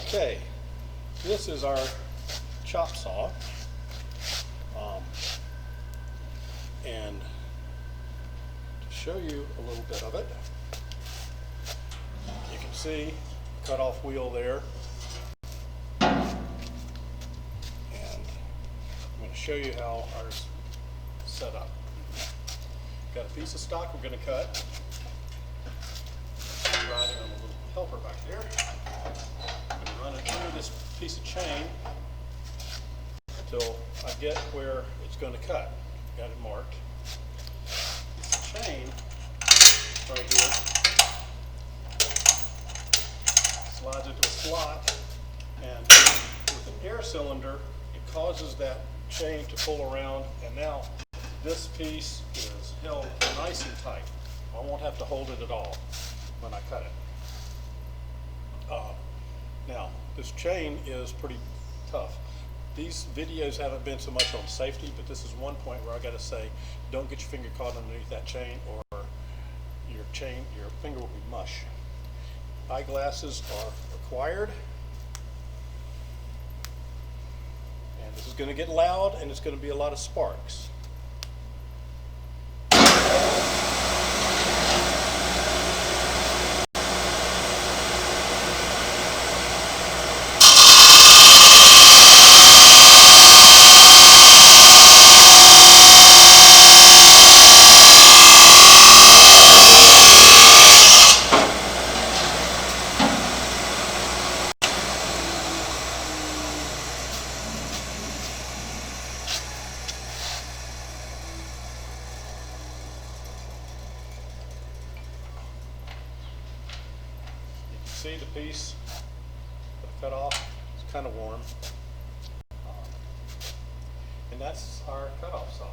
Okay, this is our chop saw, and to show you a little bit of it, you can see the cutoff wheel there, and I'm going to show you how ours is set up. Got a piece of stock we're going to cut. I'm riding on a little helper back there. I'm going to run it through this piece of chain until I get where it's going to cut. Got it marked. This chain right here slides into a slot, and with an air cylinder, it causes that chain to pull around, and now this piece is held nice and tight. I won't have to hold it at all when I cut it. Now, this chain is pretty tough. These videos haven't been so much on safety, but this is one point where I got to say, don't get your finger caught underneath that chain, or your finger will be mush. Eyeglasses are required. And this is going to get loud, and it's going to be a lot of sparks. See the piece that I cut off? It's kind of warm. And that's our cutoff saw.